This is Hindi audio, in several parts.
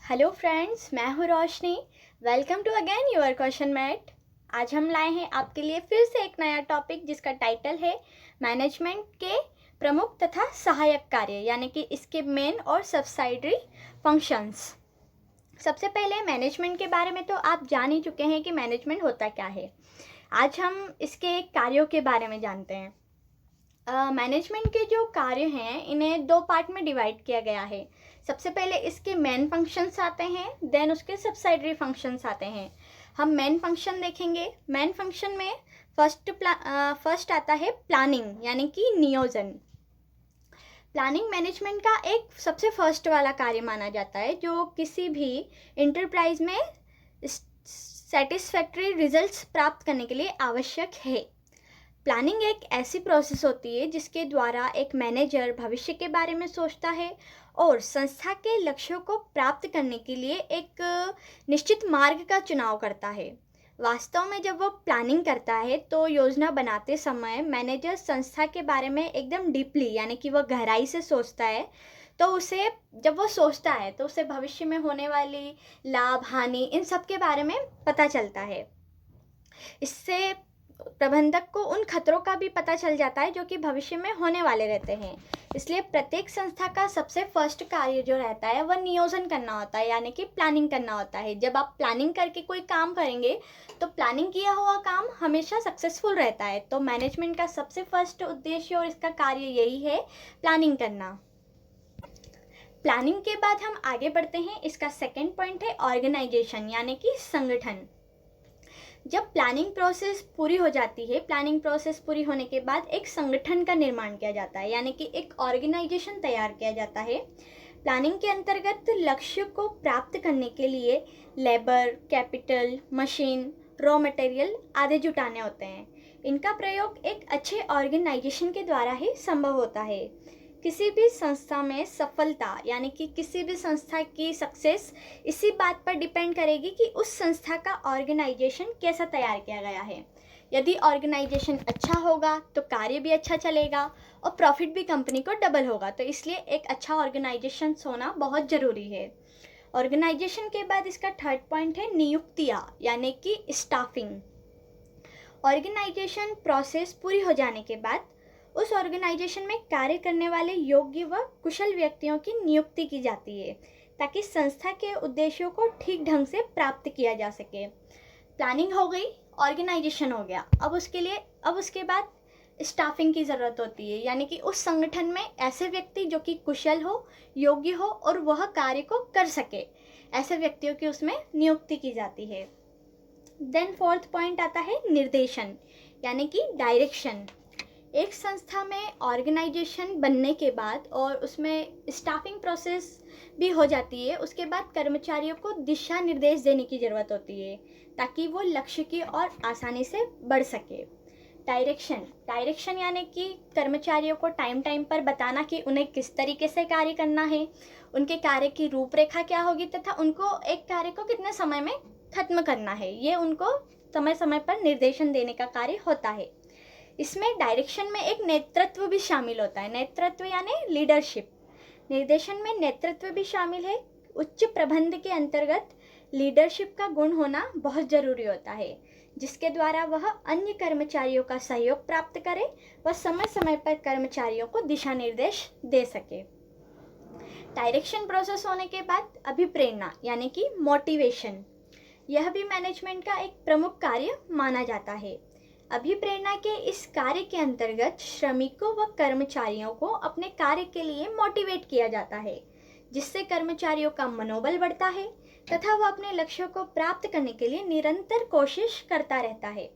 हेलो फ्रेंड्स, मैं हूँ Roshni. Welcome to again your question mate. आज हम लाए हैं आपके लिए फिर से एक नया टॉपिक जिसका टाइटल है मैनेजमेंट के प्रमुख तथा सहायक कार्य, यानी कि इसके मेन और सब्सिडरी फंक्शंस। सबसे पहले मैनेजमेंट के बारे में तो आप जान ही चुके हैं कि मैनेजमेंट होता क्या है। आज हम इसके कार्यों के बारे में जानते हैं। मैनेजमेंट के जो कार्य हैं इन्हें दो पार्ट में डिवाइड किया गया है। सबसे पहले इसके मेन फंक्शंस आते हैं, देन उसके सब्सिडरी फंक्शंस आते हैं। हम मेन फंक्शन देखेंगे। मेन फंक्शन में फर्स्ट आता है प्लानिंग, यानी कि नियोजन। प्लानिंग मैनेजमेंट का एक सबसे फर्स्ट वाला कार्य माना जाता है जो किसी भी इंटरप्राइज में सेटिस्फैक्टरी रिजल्ट्स प्राप्त करने के लिए आवश्यक है। प्लानिंग एक ऐसी प्रोसेस होती है जिसके द्वारा एक मैनेजर भविष्य के बारे में सोचता है और संस्था के लक्ष्यों को प्राप्त करने के लिए एक निश्चित मार्ग का चुनाव करता है। वास्तव में जब वो प्लानिंग करता है तो योजना बनाते समय मैनेजर संस्था के बारे में एकदम डीपली, यानी कि वो गहराई से सोचता है। तो उसे जब वो सोचता है तो उसे भविष्य में होने वाली लाभ हानि इन सब के बारे में पता चलता है। इससे प्रबंधक को उन खतरों का भी पता चल जाता है जो कि भविष्य में होने वाले रहते हैं। इसलिए प्रत्येक संस्था का सबसे फर्स्ट कार्य जो रहता है वह नियोजन करना होता है, यानी कि प्लानिंग करना होता है। जब आप प्लानिंग करके कोई काम करेंगे तो प्लानिंग किया हुआ काम हमेशा सक्सेसफुल रहता है। तो मैनेजमेंट का सबसे फर्स्ट उद्देश्य और इसका कार्य यही है, प्लानिंग करना। प्लानिंग के बाद हम आगे बढ़ते हैं। इसका सेकेंड पॉइंट है ऑर्गेनाइजेशन, यानी कि संगठन। जब प्लानिंग प्रोसेस पूरी हो जाती है, प्लानिंग प्रोसेस पूरी होने के बाद एक संगठन का निर्माण किया जाता है, यानी कि एक ऑर्गेनाइजेशन तैयार किया जाता है। प्लानिंग के अंतर्गत लक्ष्य को प्राप्त करने के लिए labour, capital, machine, raw material आदि जुटाने होते हैं। इनका प्रयोग एक अच्छे ऑर्गेनाइजेशन के द्वारा ही संभव होता है। किसी भी संस्था में सफलता, यानी कि किसी भी संस्था की सक्सेस इसी बात पर डिपेंड करेगी कि उस संस्था का ऑर्गेनाइजेशन कैसा तैयार किया गया है। यदि ऑर्गेनाइजेशन अच्छा होगा तो कार्य भी अच्छा चलेगा और प्रॉफिट भी कंपनी को डबल होगा। तो इसलिए एक अच्छा ऑर्गेनाइजेशन होना बहुत ज़रूरी है। ऑर्गेनाइजेशन के बाद इसका थर्ड पॉइंट है नियुक्तियाँ, यानी कि स्टाफिंग। ऑर्गेनाइजेशन प्रोसेस पूरी हो जाने के बाद उस ऑर्गेनाइजेशन में कार्य करने वाले योग्य व कुशल व्यक्तियों की नियुक्ति की जाती है ताकि संस्था के उद्देश्यों को ठीक ढंग से प्राप्त किया जा सके। प्लानिंग हो गई, ऑर्गेनाइजेशन हो गया। अब उसके बाद स्टाफिंग की ज़रूरत होती है, यानी कि उस संगठन में ऐसे व्यक्ति जो कि कुशल हो, योग्य हो और वह कार्य को कर सके, ऐसे व्यक्तियों की उसमें नियुक्ति की जाती है। देन फोर्थ पॉइंट आता है निर्देशन, यानी कि डायरेक्शन। एक संस्था में ऑर्गेनाइजेशन बनने के बाद और उसमें स्टाफिंग प्रोसेस भी हो जाती है, उसके बाद कर्मचारियों को दिशा निर्देश देने की ज़रूरत होती है ताकि वो लक्ष्य की ओर आसानी से बढ़ सके। डायरेक्शन यानी कि कर्मचारियों को टाइम टाइम पर बताना कि उन्हें किस तरीके से कार्य करना है, उनके कार्य की रूपरेखा क्या होगी तथा उनको एक कार्य को कितने समय में खत्म करना है। ये उनको समय समय पर निर्देशन देने का कार्य होता है। इसमें डायरेक्शन में एक नेतृत्व भी शामिल होता है। नेतृत्व यानी लीडरशिप। निर्देशन में नेतृत्व भी शामिल है। उच्च प्रबंध के अंतर्गत लीडरशिप का गुण होना बहुत ज़रूरी होता है, जिसके द्वारा वह अन्य कर्मचारियों का सहयोग प्राप्त करे व समय समय पर कर्मचारियों को दिशा निर्देश दे सके। डायरेक्शन प्रोसेस होने के बाद अभिप्रेरणा, यानी कि मोटिवेशन, यह भी मैनेजमेंट का एक प्रमुख कार्य माना जाता है। अभिप्रेरणा के इस कार्य के अंतर्गत श्रमिकों व कर्मचारियों को अपने कार्य के लिए मोटिवेट किया जाता है, जिससे कर्मचारियों का मनोबल बढ़ता है तथा वह अपने लक्ष्यों को प्राप्त करने के लिए निरंतर कोशिश करता रहता है।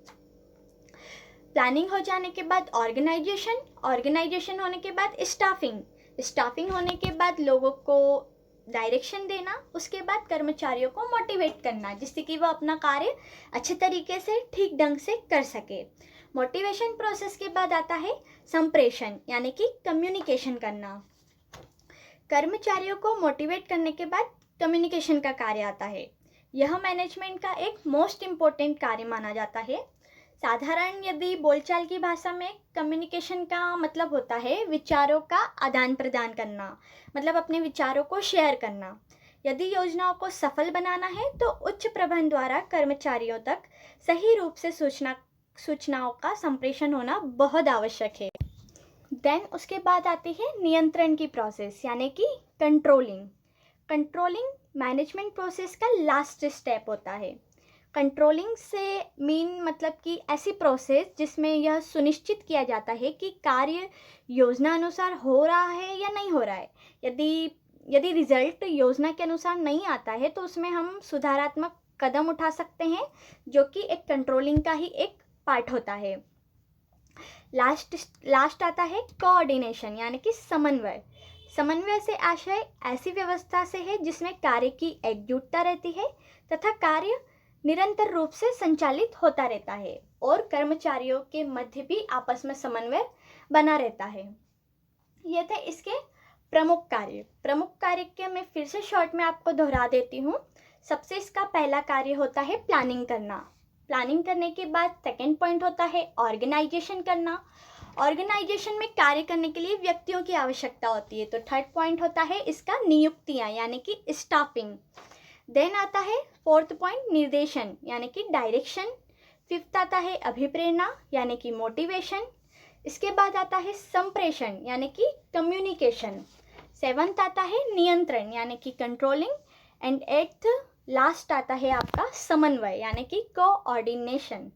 प्लानिंग हो जाने के बाद ऑर्गेनाइजेशन होने के बाद स्टाफिंग होने के बाद लोगों को डायरेक्शन देना, उसके बाद कर्मचारियों को मोटिवेट करना जिससे कि वह अपना कार्य अच्छे तरीके से ठीक ढंग से कर सके। मोटिवेशन प्रोसेस के बाद आता है संप्रेषण, यानी कि कम्युनिकेशन करना। कर्मचारियों को मोटिवेट करने के बाद कम्युनिकेशन का कार्य आता है। यह मैनेजमेंट का एक मोस्ट इम्पोर्टेंट कार्य माना जाता है। साधारण यदि बोलचाल की भाषा में कम्युनिकेशन का मतलब होता है विचारों का आदान प्रदान करना, मतलब अपने विचारों को शेयर करना। यदि योजनाओं को सफल बनाना है तो उच्च प्रबंधन द्वारा कर्मचारियों तक सही रूप से सूचनाओं का संप्रेषण होना बहुत आवश्यक है। देन उसके बाद आती है नियंत्रण की प्रोसेस यानी कि कंट्रोलिंग। कंट्रोलिंग मैनेजमेंट प्रोसेस का लास्ट स्टेप होता है। कंट्रोलिंग से मीन मतलब कि ऐसी प्रोसेस जिसमें यह सुनिश्चित किया जाता है कि कार्य योजना अनुसार हो रहा है या नहीं हो रहा है। यदि रिजल्ट योजना के अनुसार नहीं आता है तो उसमें हम सुधारात्मक कदम उठा सकते हैं, जो कि एक कंट्रोलिंग का ही एक पार्ट होता है। लास्ट आता है कोऑर्डिनेशन यानी कि समन्वय। समन्वय से आशय ऐसी व्यवस्था से है जिसमें कार्य की एकजुटता रहती है तथा कार्य निरंतर रूप से संचालित होता रहता है और कर्मचारियों के मध्य भी आपस में समन्वय बना रहता है। ये थे इसके प्रमुख कार्य के मैं फिर से शॉर्ट में आपको दोहरा देती हूँ। सबसे इसका पहला कार्य होता है प्लानिंग करना। प्लानिंग करने के बाद सेकेंड पॉइंट होता है ऑर्गेनाइजेशन करना। ऑर्गेनाइजेशन में कार्य करने के लिए व्यक्तियों की आवश्यकता होती है। तो थर्ड पॉइंट होता है इसका नियुक्तियाँ यानी कि स्टाफिंग। देन आता है फोर्थ पॉइंट निर्देशन यानी कि डायरेक्शन। फिफ्थ आता है अभिप्रेरणा यानी कि मोटिवेशन। इसके बाद आता है संप्रेषण यानी कि कम्युनिकेशन। सेवंथ आता है नियंत्रण यानी कि कंट्रोलिंग। एंड एट्थ लास्ट आता है आपका समन्वय यानी कि कोऑर्डिनेशन।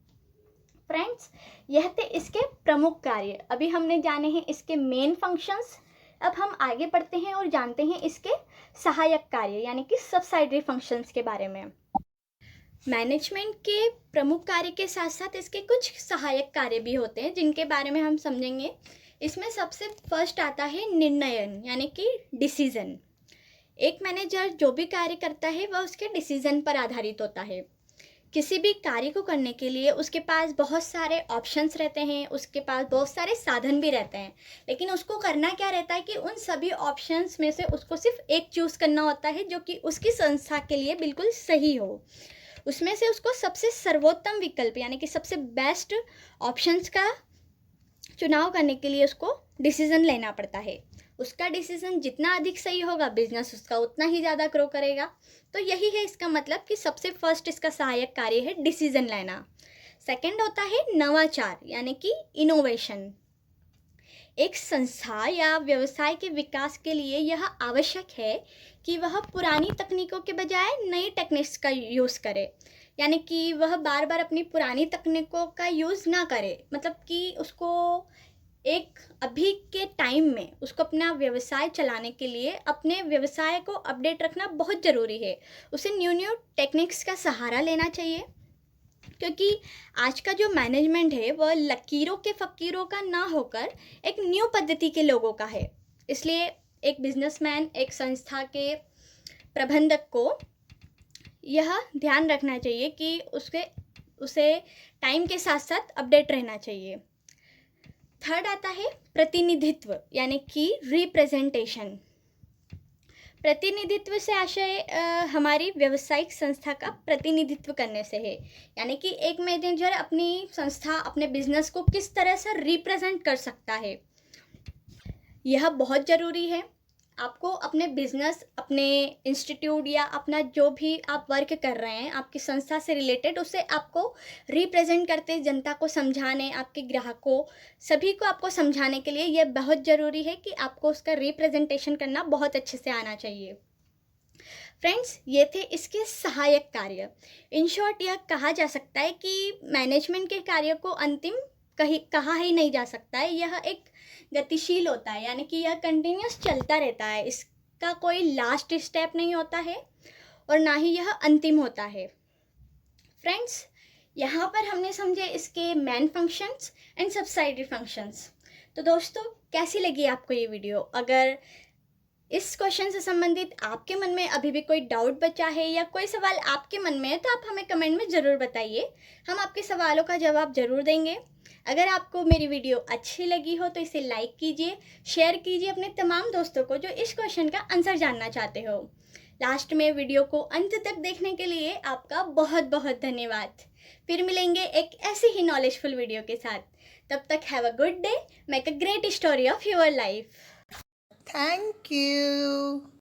फ्रेंड्स, यह थे इसके प्रमुख कार्य। अभी हमने जाने हैं इसके मेन फंक्शंस। अब हम आगे बढ़ते हैं और जानते हैं इसके सहायक कार्य यानी कि सब्सिडरी फंक्शंस के बारे में। मैनेजमेंट के प्रमुख कार्य के साथ साथ इसके कुछ सहायक कार्य भी होते हैं जिनके बारे में हम समझेंगे। इसमें सबसे फर्स्ट आता है निर्णयन यानी कि डिसीजन। एक मैनेजर जो भी कार्य करता है वह उसके डिसीजन पर आधारित होता है। किसी भी कार्य को करने के लिए उसके पास बहुत सारे ऑप्शंस रहते हैं, उसके पास बहुत सारे साधन भी रहते हैं, लेकिन उसको करना क्या रहता है कि उन सभी ऑप्शंस में से उसको सिर्फ एक चूज़ करना होता है जो कि उसकी संस्था के लिए बिल्कुल सही हो। उसमें से उसको सबसे सर्वोत्तम विकल्प यानी कि सबसे बेस्ट ऑप्शंस का चुनाव करने के लिए उसको डिसीज़न लेना पड़ता है। उसका डिसीज़न जितना अधिक सही होगा बिजनेस उसका उतना ही ज़्यादा ग्रो करेगा। तो यही है इसका मतलब कि सबसे फर्स्ट इसका सहायक कार्य है डिसीज़न लेना। सेकंड होता है नवाचार यानी कि इनोवेशन। एक संस्था या व्यवसाय के विकास के लिए यह आवश्यक है कि वह पुरानी तकनीकों के बजाय नई टेक्निक्स का यूज़ करे, यानी कि वह बार बार अपनी पुरानी तकनीकों का यूज़ ना करे। मतलब कि उसको एक अभी के टाइम में उसको अपना व्यवसाय चलाने के लिए अपने व्यवसाय को अपडेट रखना बहुत ज़रूरी है। उसे न्यू टेक्निक्स का सहारा लेना चाहिए, क्योंकि आज का जो मैनेजमेंट है वह लकीरों के फ़कीरों का ना होकर एक न्यू पद्धति के लोगों का है। इसलिए एक बिजनेसमैन, एक संस्था के प्रबंधक को यह ध्यान रखना चाहिए कि उसे टाइम के साथ साथ अपडेट रहना चाहिए। थर्ड आता है प्रतिनिधित्व यानी कि रिप्रेजेंटेशन। प्रतिनिधित्व से आशय हमारी व्यावसायिक संस्था का प्रतिनिधित्व करने से है, यानी कि एक मैनेजर अपनी संस्था, अपने बिजनेस को किस तरह से रिप्रेजेंट कर सकता है, यह बहुत ज़रूरी है। आपको अपने बिजनेस, अपने इंस्टीट्यूट या अपना जो भी आप वर्क कर रहे हैं आपकी संस्था से रिलेटेड, उसे आपको रिप्रेजेंट करते जनता को समझाने, आपके ग्राहकों सभी को आपको समझाने के लिए यह बहुत ज़रूरी है कि आपको उसका रिप्रेजेंटेशन करना बहुत अच्छे से आना चाहिए। फ्रेंड्स, ये थे इसके सहायक कार्य। इन शॉर्ट यह कहा जा सकता है कि मैनेजमेंट के कार्य को अंतिम कहा ही नहीं जा सकता है। यह एक गतिशील होता है, यानी कि यह कंटिन्यूस चलता रहता है। इसका कोई लास्ट स्टेप नहीं होता है और ना ही यह अंतिम होता है। फ्रेंड्स, यहाँ पर हमने समझे इसके main functions and subsidiary functions. तो दोस्तों, कैसी लगी आपको ये वीडियो? अगर इस क्वेश्चन से संबंधित आपके मन में अभी भी कोई डाउट बचा है या कोई सवाल आपके मन में है तो आप हमें कमेंट में ज़रूर बताइए। हम आपके सवालों का जवाब ज़रूर देंगे। अगर आपको मेरी वीडियो अच्छी लगी हो तो इसे लाइक कीजिए, शेयर कीजिए अपने तमाम दोस्तों को जो इस क्वेश्चन का आंसर जानना चाहते हो। लास्ट में वीडियो को अंत तक देखने के लिए आपका बहुत बहुत धन्यवाद। फिर मिलेंगे एक ऐसी ही नॉलेजफुल वीडियो के साथ। तब तक have a good day, make a great story of your life. Thank you.